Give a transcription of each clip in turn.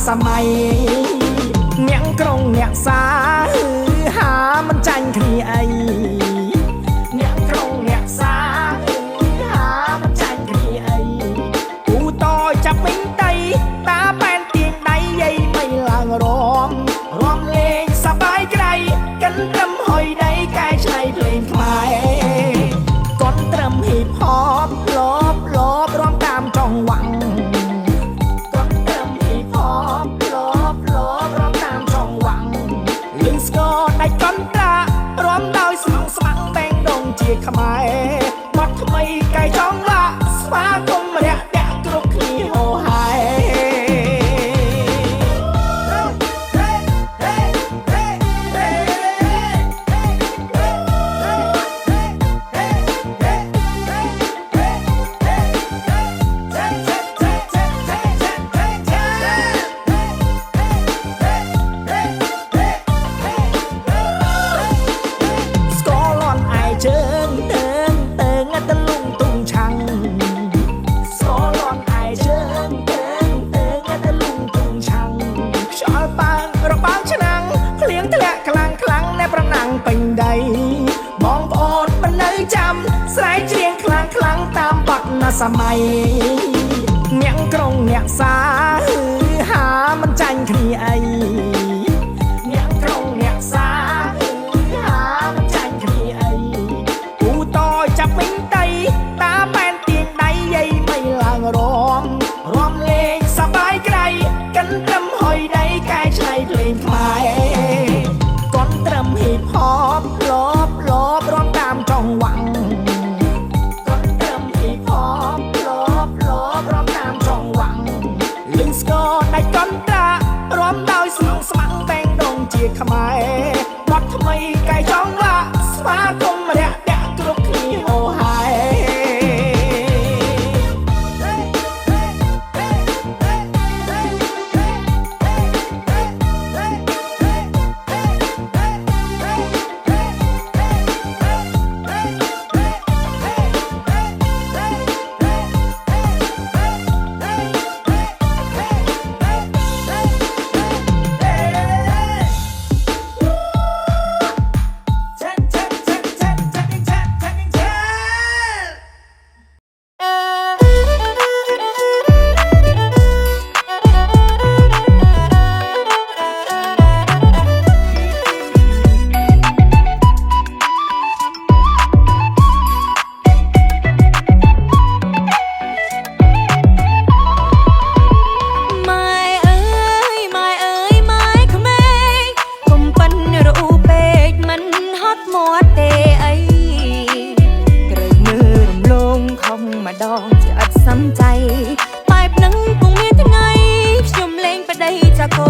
สมัยเนียงกรงเนียงสาหามันจันคลีไอเนียงกรงเนียงสาหามันจันคลีไอกูต่อจับมิ้งไตตาแป้นเตียงใดใหญ่ไม่ลางรอมเลงสบายไกลกันรำหอยใดกายชายเพลงคลายก่อนรำฮิปฮอปลบร้องตามจองหวังไอ้ก้อนตราร้อมดาวสมังสมังแบงดงเจียขมายบอดทำไมไก่จ้องละสมาคมเรียกแดกกรุกขีโหหายเป็นใดมองพอดมันเนยจำสายเจียงคลังตามบักนาสมัยเนียงกรงเนียงสาหามันจันคลีไอเนียงกรงเนียงสาหามันจันคลีไอกูต่อจับมิ้งไตตาแป้นเตียงใดใหญ่ไม่ลางรอมเลงสบายไกลกันรำหอยใดกายชายเพลงคลายก่อนรำฮิปฮอปลบร้องตามจองหวังก่อนรำฮิปฮอปลบร้องตามจองหวังลิงสกอร์ได้ก้อนตราร้อมดาวสมังสมั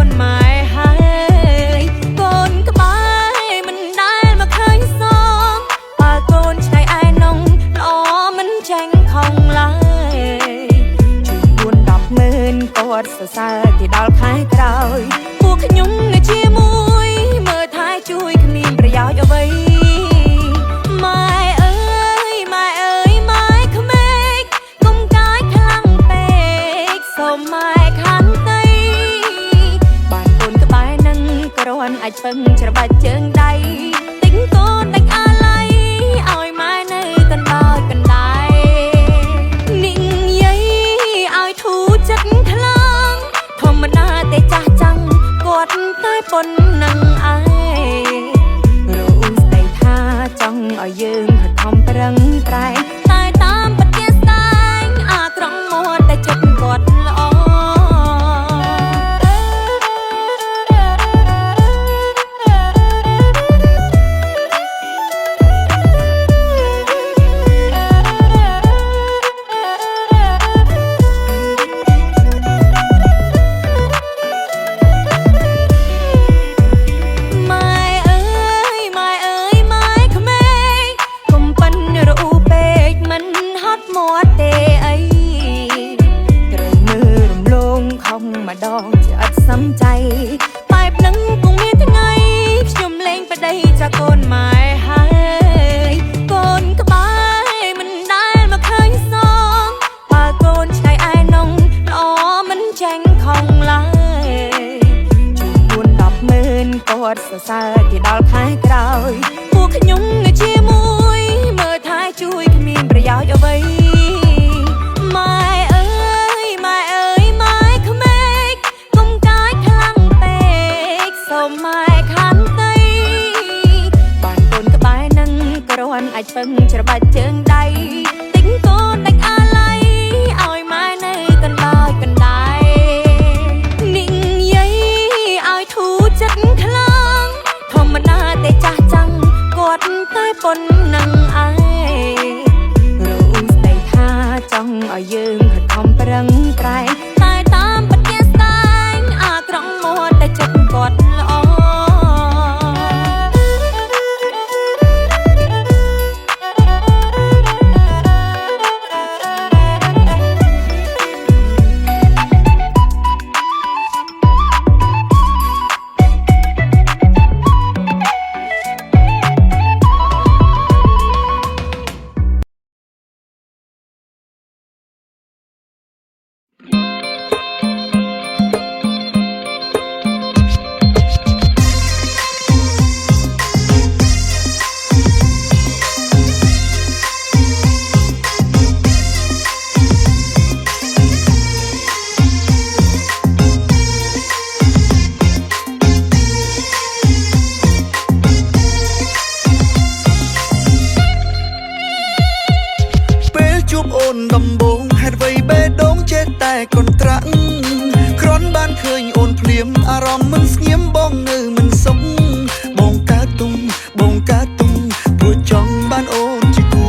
นไม้หายโกนกระบายมันได้มาเคยซ้อมปาโกนชายไอ้น้องล้อมันแจ้งของลายជួយ4-10,000គាត់សរសើរគេដល់ខែក្រោយពួកខ្ញុំនៅជាមួយមើលថែជួយគ្មានប្រយោជន៍អ្វីម៉ែអើយម៉ែអើយម៉ែក្មេកកុំកាយខ្លាំងពេកសូមម៉ែខាងដីបានកូនក្បែរនឹងគ្រាន់អាចពឹងច្របាច់ជើងដៃទិញកូនដាច់អាឡ័យឲ្យម៉ែនៅកណ្ដោយកណ្ដាយនិយាយឲ្យធូរចិត្តខ្លាំងធម្មតាតែចាស់ចាំងគាត់តែប៉ុណ្ណឹងឯងรู้ស្ដីថាចង់ឲ្យយើងខិតខំប្រឹងប្រែងតែតាមពិតជាស្ដែងអាក្រង់មាត់តែចិត្តគាត់ល្អម្ដងជាអត់សំចៃបែបនឹងពុំមានថ្ងៃខ្ញុំលេងប្តីចាកូនម៉ែហើយកូនក្បែរមិនដែលមកឃើញសងបើកូនឆ្នៃឯនងល្អមិនចាញ់ខំឡើយជួយ4-10,000គាត់សរសើរគេដល់ខែក្រោយពួកខ្ញុំនៅជាមួយមើលថែជួយគ្មានប្រយោជន៍អ្វីម៉ែអើយម៉ែអើយម៉ែក្មេកកុំកាយខ្លាំងពេកសូមម៉ែខាងដីបានកូនក្បែរនឹងគ្រាន់អាចពឹងច្របាច់ជើងដៃទិញកូនដាច់អាឡ័យឲ្យម៉ែនៅកណ្ដោយកណ្ដាយនិយាយឲ្យធូរចិត្តខ្លាំងធម្មតាតែចាស់ចាំងគាត់តែប៉ុណ្ណឹងឯងรู้ស្ដីថាចង់ឲ្យយើងខិតខំប្រឹងប្រែងតែតាមពិតជាស្ដែងអាក្រង់មាត់តែចិត្តគាត់ល្អដំបងហេតុអ្វីបេះដូងចេះតែកន្ត្រាក់គ្រាន់បានឃើញអូនភ្លាមអារម្មណ៍មិនស្ងៀមបងនៅមិនសុខបងកើតទុំព្រោះចង់បានអូនជាគូ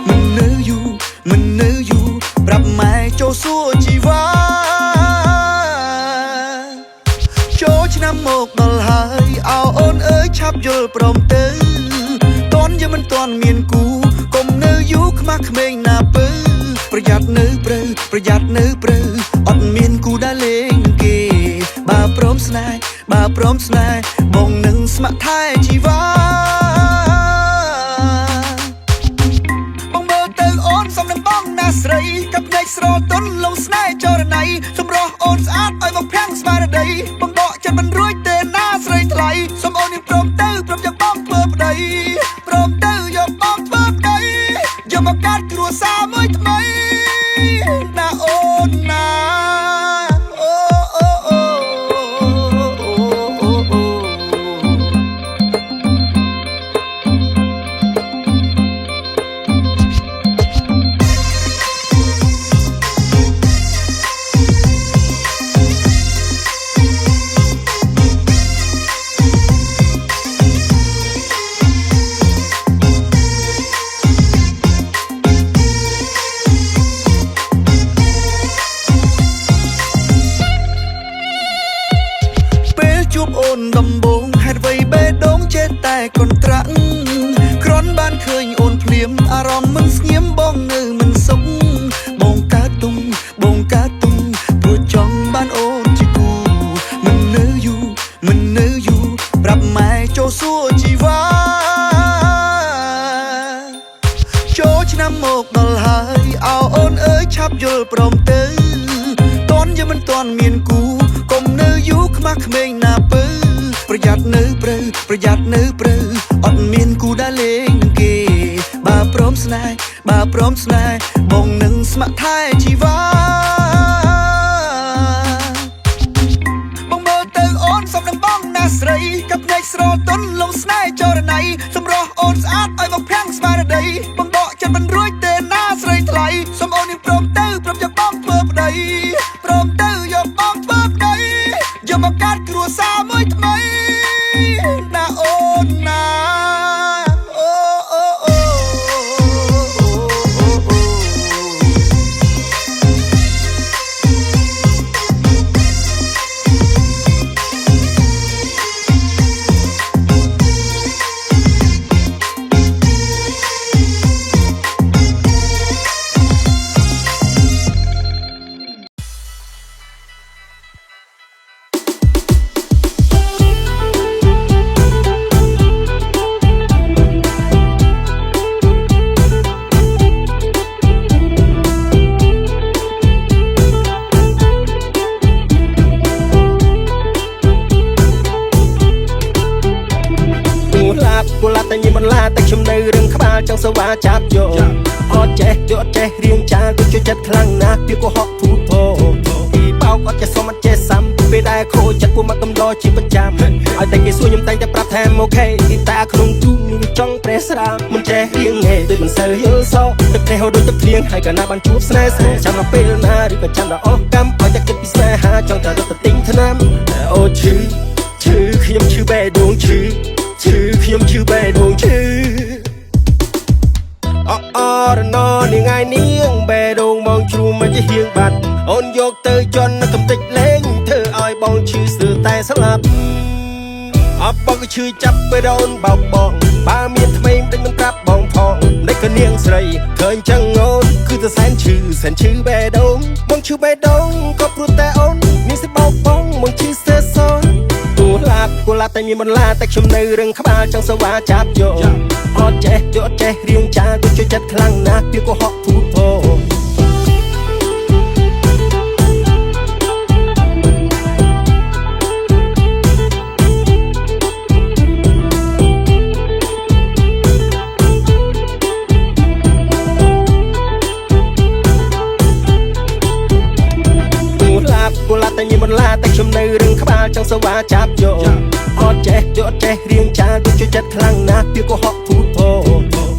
មិននៅយូរប្រាប់ម៉ែចូលសួរជីវ៉ាចូលឆ្នាំមកដល់ហើយអោអូនអើយឆាប់យល់ព្រមទៅតន់យើងមិនតន់មានគូកុំនៅយូរខ្មាស់ក្មេងណាពើប្រយ័ត្ននៅព្រៅអត់មានគូដែលលេងនឹងគេបើព្រមស្នេហ៍បងនឹងស្ម័គ្រថែជីវ៉ាបងមើលទៅអូនសំនឹងបងណាស្រីកັບភ្នែកស្រទន់លងស្នេហ៍ចរណៃសម្រស់អូនស្អាតឲ្យមកភាំងស្មារតីបងដកចិត្តមិនរួចទេណាស្រីថ្លៃសូមអូននឹងព្រមទៅព្រមយកបងធ្វើប្តីព្រមទៅយកបងធ្វើប្តីយកមកកាត់គ្រួសារមួយថ្មីណាអូនណា អូនដំបងហេតុអ្វីបេះដូងចេះតែកន្ត្រាក់គ្រាន់បានឃើញអូនភ្លាមអារម្មណ៍មិនស្ងៀមបងនៅមិនសុខបងកើតទុំព្រោះចង់បានអូនជាគូមិននៅយូរប្រាប់ម៉ែចូលសួរជីវ៉ាចូលឆ្នាំមកដល់ហើយអោអូនអើយឆាប់យល់ព្រមទៅតន់យើងមិនតន់មានគូកុំនៅយូរខ្មាស់ក្មេងណាពើប្រយ័ត្ននៅព្រៅអត់មានគូដែលលេងនឹងគេបើព្រមស្នេហ៍បងនឹងស្ម័គ្រថែជីវ៉ាបងមើលទៅអូនសំដងបងណាស្រីกับភ្នែកស្រទន់លងស្នេហ៍ចរណៃសម្រស់អូនស្អាតឲ្យមកភាំងស្មារតីបងបកចិត្តមិនរួចទេណាស្រីថ្លៃសូមអូននឹងព្រមទៅព្រមយកបងធ្វើប្តីព្រមទៅយកបងធ្វើប្តីយកមកកាត់គ្រួសារមួយថ្មីណាអូនណាគូឡាតែញីមិនឡាតែខ្ញុំនៅរឿងក្បាលចង់សវ៉ាចាប់យកអត់ចេះរៀងចាទៅជួយចិត្តខ្លាំងណាស់ពីកុហកធូរធោពីបោកអត់ចេះសមអត់ចេះសាំពេលដែលខូចចិត្តពួកមកកំដរជាប្រចាំឲ្យតែគេសួរខ្ញុំតែងតែប្រាប់ថាអូខេទីតាក្នុងទូនឹងចង់ប្រេះស្រាមមិនចេះរៀងទេដូចមិនសូវយល់សោកទឹកទេហូរដូចទឹកភ្លៀងហើយកាលណាបានជួបស្នេហ៍ចាំដល់ពេលណាឬក៏ចាំដល់អស់កម្មឲ្យតែគិតពីស្នេហាចង់តែរត់ទៅទិញថ្នាំអូឈឺខ្ញុំឈឺបេះដូងឈឺខ្ញុំឈឺបេះដូងឈឺអរណោនាងឯនាងបេះដូងបងជ្រូមិនជាហៀងបាត់អូនយកទៅជន់កំតិចលេងធ្វើឲ្យបងឈឺស្ទើរតែស្លាប់អបបងក៏ឈឺចាប់បេះដូងបោកបងបើមានថ្មីមិនប្រាប់បងផងតែក៏នាងស្រីឃើញចឹងអូនគឺតែសែនឈឺបេះដូងបងឈឺបេះដូងក៏ព្រោះតែអូនមានសិបោកបងមកឈឺស្ទើរសនគូឡាតែមានមិនឡាតែខ្ញុំនៅរឿងក្បាលចង់សវ៉ាចាប់យកអត់ចេះរៀងចាទៅជួយចិត្តខ្លាំងណាស់ពីកុហកធូរធោគូឡាតែញីមិនឡាតែខ្ញុំនៅរឿងក្បាលចង់សវ៉ាចាប់យកអត់ចេះរៀងចាទៅជួយចិត្តខ្លាំងណាស់ពីកុហកធូរធោ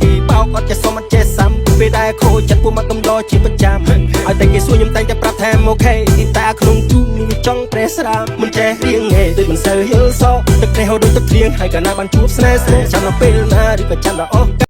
ពីបោកអត់ចេះសមអត់ចេះសាំពេលដែលខូចចិត្តពួកមកកំដរជាប្រចាំឲ្យតែគេសួរខ្ញុំតែងតែប្រាប់ថាអូខេទីតាក្នុងទូនឹងចង់ប្រេះស្រាមមិនចេះរៀងទេដូចមិនសូវយល់សោកទឹកទេហូរដូចទឹកភ្លៀងហើយកាលណាបានជួបស្នេហ៍ចាំដល់ពេលណាឬក៏ចាំដល់អស់